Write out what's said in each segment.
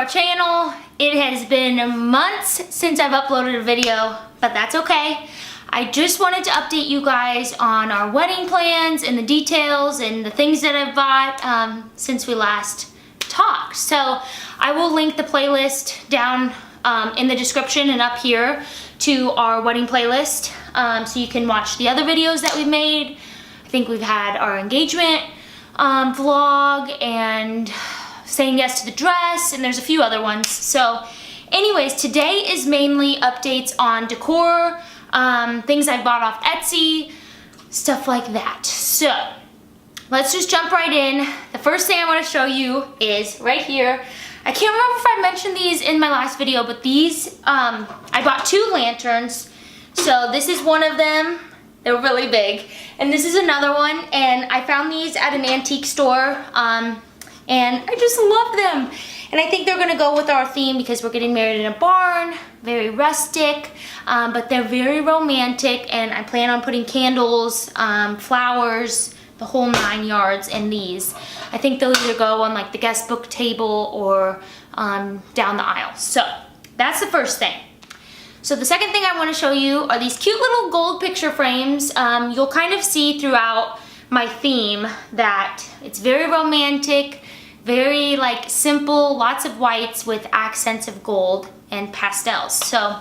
channel. It has been months since I've uploaded a video, but that's okay. I just wanted to update you guys on our wedding plans and the details and the things that I've bought since we last talked. So I will link the playlist down in the description and up here to our wedding playlist, so you can watch the other videos that we've made. I think we've had our engagement vlog and saying yes to the dress, and there's a few other ones. So anyways, today is mainly updates on decor, things I bought off Etsy, stuff like that. So let's just jump right in. The first thing I want to show you is right here. I can't remember if I mentioned these in my last video, but these, I bought 2 lanterns. So this is one of them. They're really big. And this is another one, and I found these at an antique store. And I just love them. And I think they're gonna go with our theme because we're getting married in a barn, very rustic, but they're very romantic, and I plan on putting candles, flowers, the whole 9 yards in these. I think they'll either go on like the guest book table or down the aisle. So that's the first thing. So the second thing I wanna show you are these cute little gold picture frames. You'll kind of see throughout my theme that it's very romantic, very like simple, lots of whites with accents of gold and pastels. So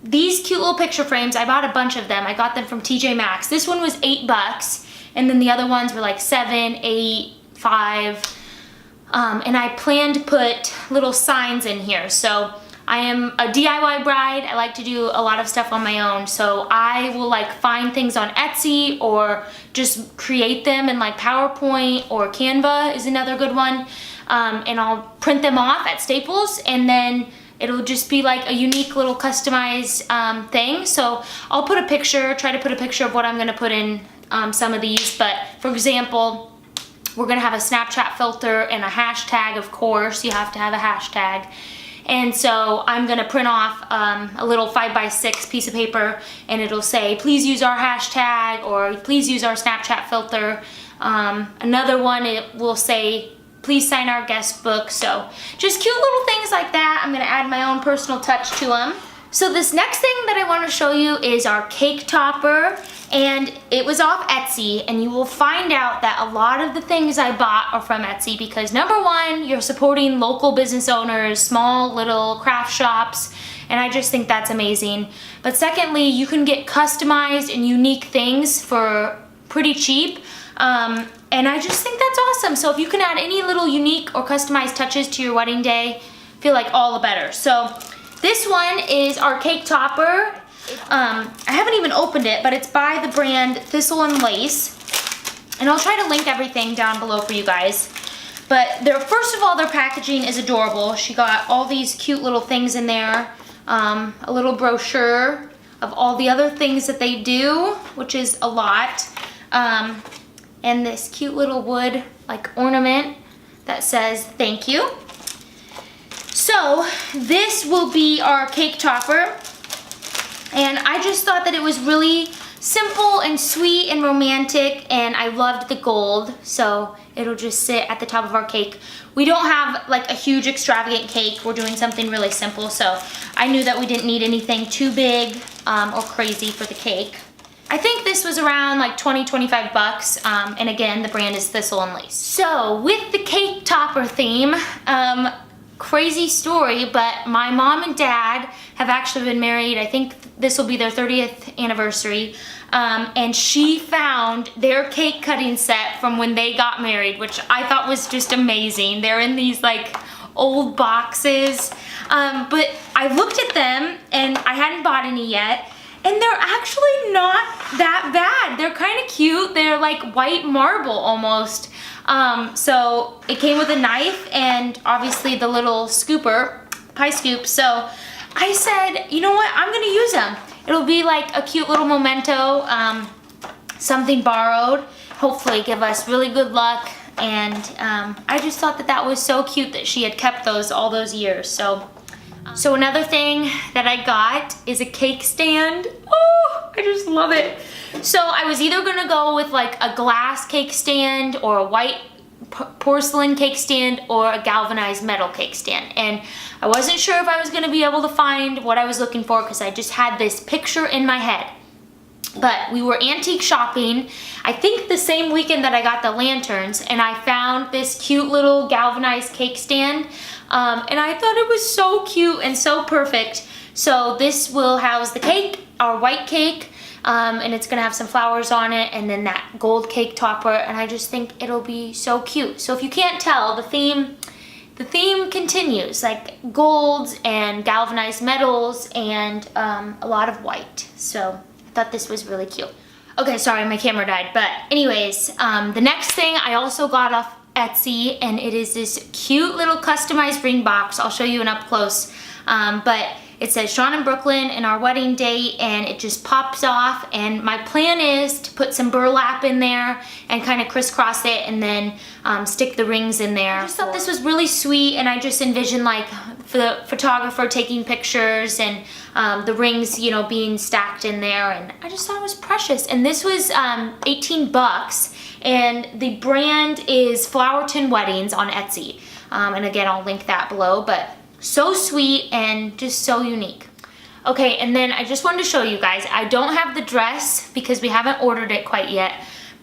these cute little picture frames, I bought a bunch of them. I got them from TJ Maxx. This one was $8, and then the other ones were like $7, $8, $5. And I plan to put little signs in here. So I am a DIY bride. I like to do a lot of stuff on my own. So I will like find things on Etsy or just create them in like PowerPoint, or Canva is another good one. And I'll print them off at Staples, and then it'll just be like a unique little customized thing. So I'll put a picture, try to put a picture of what I'm gonna put in some of these. But for example, we're gonna have a Snapchat filter and a hashtag, of course. You have to have a hashtag. And so I'm gonna print off a little 5x6 piece of paper, and it'll say, please use our hashtag, or please use our Snapchat filter. Another one, it will say, please sign our guest book. So just cute little things like that. I'm gonna add my own personal touch to them. So this next thing that I wanna show you is our cake topper, and it was off Etsy, and you will find out that a lot of the things I bought are from Etsy because number one, you're supporting local business owners, small little craft shops, and I just think that's amazing. But secondly, you can get customized and unique things for pretty cheap, and I just think that's awesome. So if you can add any little unique or customized touches to your wedding day, I feel like all the better. So this one is our cake topper. I haven't even opened it, but it's by the brand Thistle and Lace. And I'll try to link everything down below for you guys. But first of all, their packaging is adorable. She got all these cute little things in there. A little brochure of all the other things that they do, which is a lot. And this cute little wood like ornament that says thank you. So this will be our cake topper, and I just thought that it was really simple and sweet and romantic, and I loved the gold, so it'll just sit at the top of our cake. We don't have like a huge extravagant cake. We're doing something really simple, so I knew that we didn't need anything too big or crazy for the cake. I think this was around like 20-25 bucks, and again, the brand is Thistle and Lace. So with the cake topper theme, crazy story, but my mom and dad have actually been married. I think this will be their 30th anniversary, and she found their cake cutting set from when they got married, which I thought was just amazing. They're in these like old boxes, but I looked at them and I hadn't bought any yet, and they're actually not that bad. They're kind of cute. They're like white marble almost. So it came with a knife and obviously the little scooper, pie scoop. So I said, you know what, I'm gonna use them. It'll be like a cute little memento, something borrowed, hopefully give us really good luck. And I just thought that that was so cute that she had kept those all those years. So another thing that I got is a cake stand. Oh, I just love it. So I was either gonna go with like a glass cake stand or a white porcelain cake stand or a galvanized metal cake stand. And I wasn't sure if I was gonna be able to find what I was looking for because I just had this picture in my head. But we were antique shopping, I think the same weekend that I got the lanterns, and I found this cute little galvanized cake stand. And I thought it was so cute and so perfect. So this will house the cake, our white cake, and it's gonna have some flowers on it, and then that gold cake topper, and I just think it'll be so cute. So if you can't tell, the theme continues, like golds and galvanized metals and a lot of white. So I thought this was really cute. Okay, sorry, my camera died, but anyways, the next thing I also got off Etsy, and it is this cute little customized ring box. I'll show you an up close, but it says Sean and Brooklyn and our wedding date, and it just pops off, and my plan is to put some burlap in there and kind of crisscross it and then stick the rings in there. I just thought this was really sweet, and I just envisioned like the photographer taking pictures and the rings, you know, being stacked in there, and I just thought it was precious. And this was 18 bucks, and the brand is Flowerton Weddings on Etsy. And again, I'll link that below, but so sweet and just so unique. Okay, and then I just wanted to show you guys, I don't have the dress because we haven't ordered it quite yet,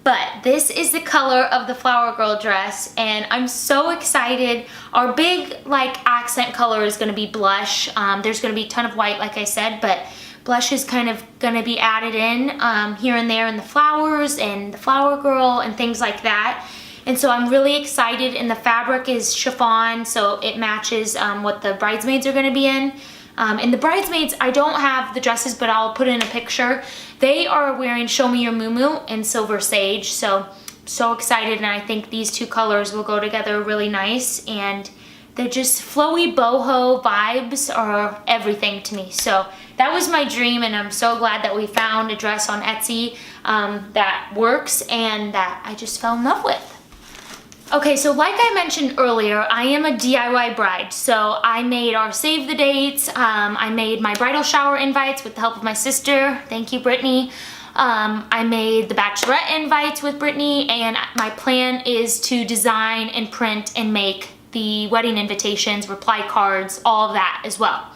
but this is the color of the Flower Girl dress, and I'm so excited. Our big like accent color is gonna be blush. There's gonna be a ton of white, like I said, but blush is kind of gonna be added in here and there in the flowers and the Flower Girl and things like that. And so I'm really excited, and the fabric is chiffon, so it matches what the bridesmaids are gonna be in. And the bridesmaids, I don't have the dresses, but I'll put in a picture. They are wearing Show Me Your Muumuu and Silver Sage, so excited, and I think these two colors will go together really nice, and they're just flowy boho vibes are everything to me. So that was my dream, and I'm so glad that we found a dress on Etsy that works and that I just fell in love with. Okay, so like I mentioned earlier, I am a DIY bride. So I made our save the dates, I made my bridal shower invites with the help of my sister. Thank you, Brittany. I made the bachelorette invites with Brittany, and my plan is to design and print and make the wedding invitations, reply cards, all of that as well.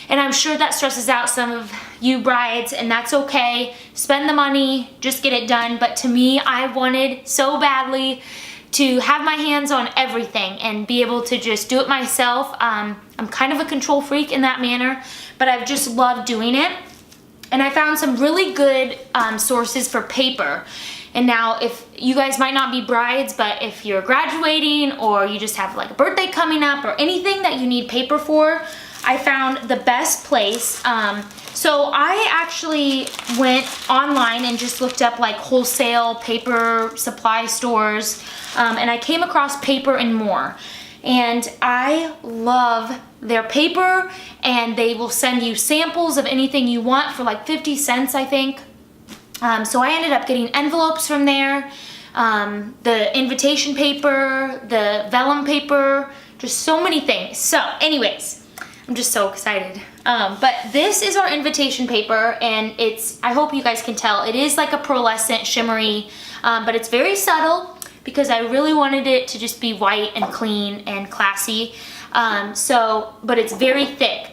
And I'm sure that stresses out some of you brides, and that's okay. Spend the money, just get it done. But to me, I wanted so badly to have my hands on everything and be able to just do it myself. I'm kind of a control freak in that manner, but I've just loved doing it. And I found some really good sources for paper. And now, if you guys might not be brides, but if you're graduating or you just have like a birthday coming up or anything that you need paper for, I found the best place. So I actually went online and just looked up like wholesale paper supply stores, and I came across Paper and More. And I love their paper, and they will send you samples of anything you want for like 50 cents, I think. So I ended up getting envelopes from there, the invitation paper, the vellum paper, just so many things. So anyways, I'm just so excited. But this is our invitation paper, and it's, I hope you guys can tell, it is like a pearlescent shimmery, but it's very subtle because I really wanted it to just be white and clean and classy. But it's very thick.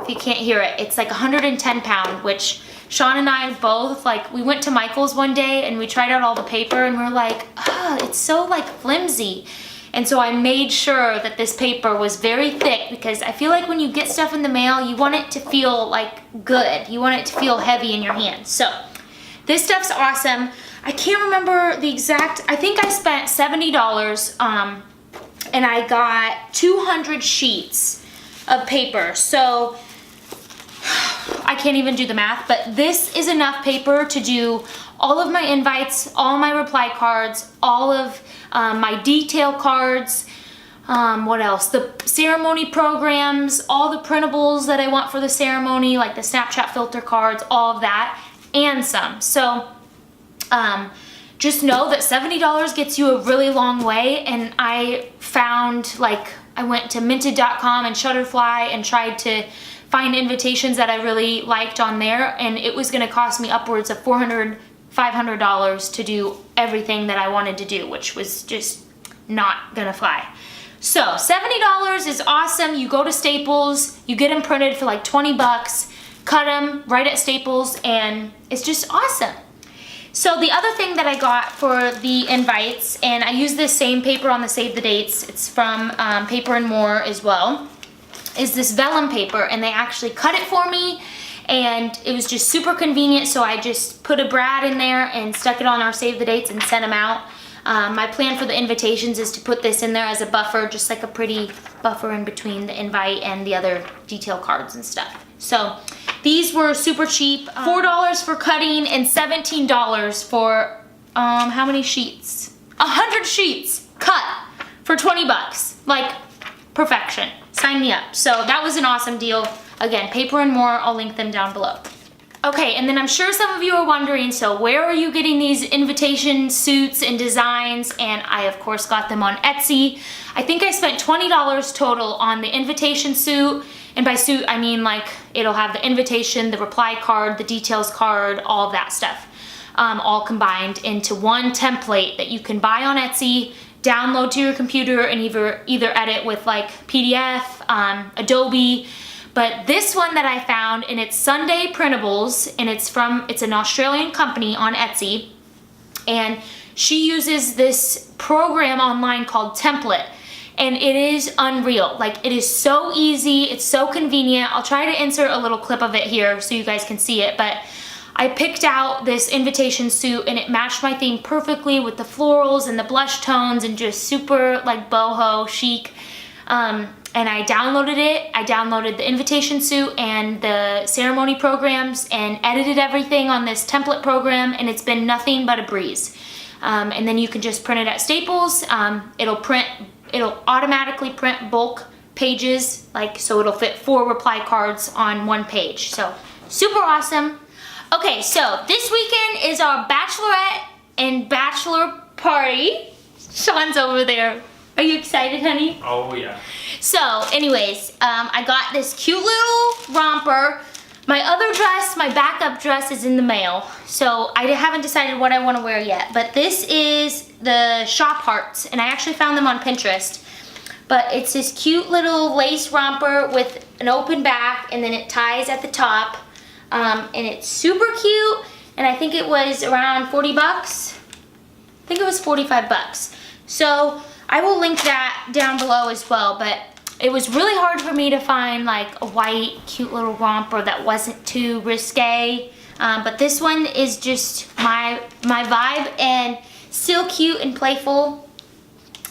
If you can't hear it, it's like 110 pound, which Sean and I both, like, we went to Michael's one day and we tried out all the paper and we're like, oh, it's so like flimsy. And so I made sure that this paper was very thick because I feel like when you get stuff in the mail, you want it to feel like good. You want it to feel heavy in your hands. So this stuff's awesome. I can't remember the exact, I think I spent $70 and I got 200 sheets of paper. So I can't even do the math, but this is enough paper to do all of my invites, all my reply cards, all of my detail cards, what else? The ceremony programs, all the printables that I want for the ceremony, like the Snapchat filter cards, all of that, and some. So just know that $70 gets you a really long way, and I found, like, I went to minted.com and Shutterfly and tried to find invitations that I really liked on there, and it was gonna cost me upwards of $400, $500 to do everything that I wanted to do, which was just not gonna fly. So $70 is awesome. You go to Staples, you get them printed for like 20 bucks, cut them right at Staples, and it's just awesome. So the other thing that I got for the invites, and I use this same paper on the Save the Dates, it's from Paper & More as well, is this vellum paper, and they actually cut it for me, and it was just super convenient, so I just put a brad in there and stuck it on our Save the Dates and sent them out. My plan for the invitations is to put this in there as a buffer, just like a pretty buffer in between the invite and the other detail cards and stuff. So these were super cheap, $4 for cutting and $17 for, how many sheets? 100 sheets cut for 20 bucks. Like, perfection. Sign me up. So that was an awesome deal. Again, Paper & More, I'll link them down below. Okay, and then I'm sure some of you are wondering, so where are you getting these invitation suits and designs? And I, of course, got them on Etsy. I think I spent $20 total on the invitation suit. And by suit, I mean like it'll have the invitation, the reply card, the details card, all of that stuff, all combined into one template that you can buy on Etsy, download to your computer, and either edit with like PDF, Adobe. But this one that I found, and it's Sunday Printables, and it's an Australian company on Etsy, and she uses this program online called Template, and it is unreal. Like, it is so easy, it's so convenient. I'll try to insert a little clip of it here so you guys can see it, but I picked out this invitation suit, and it matched my theme perfectly with the florals and the blush tones and just super like boho chic. And I downloaded it. I downloaded the invitation suit and the ceremony programs and edited everything on this template program, and it's been nothing but a breeze. And then you can just print it at Staples. It'll automatically print bulk pages, like, so it'll fit 4 reply cards on one page. So super awesome. Okay, so this weekend is our bachelorette and bachelor party. Sean's over there. Are you excited, honey? Oh, yeah. So, anyways, I got this cute little romper. My other dress, my backup dress, is in the mail. So, I haven't decided what I want to wear yet. But this is the shop hearts, and I actually found them on Pinterest. But it's this cute little lace romper with an open back, and then it ties at the top. And it's super cute, and I think it was around 40 bucks. I think it was 45 bucks. So I will link that down below as well, but it was really hard for me to find like a white, cute little romper that wasn't too risque. But this one is just my vibe and still cute and playful.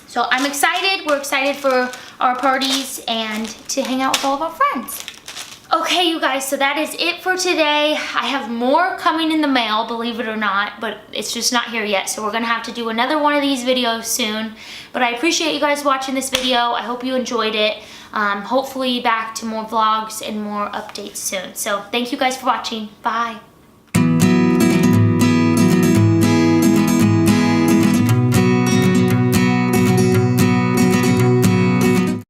So I'm excited. We're excited for our parties and to hang out with all of our friends. Okay, you guys, so that is it for today. I have more coming in the mail, believe it or not, but it's just not here yet, so we're gonna have to do another one of these videos soon. But I appreciate you guys watching this video. I hope you enjoyed it. Hopefully back to more vlogs and more updates soon. So thank you guys for watching. Bye.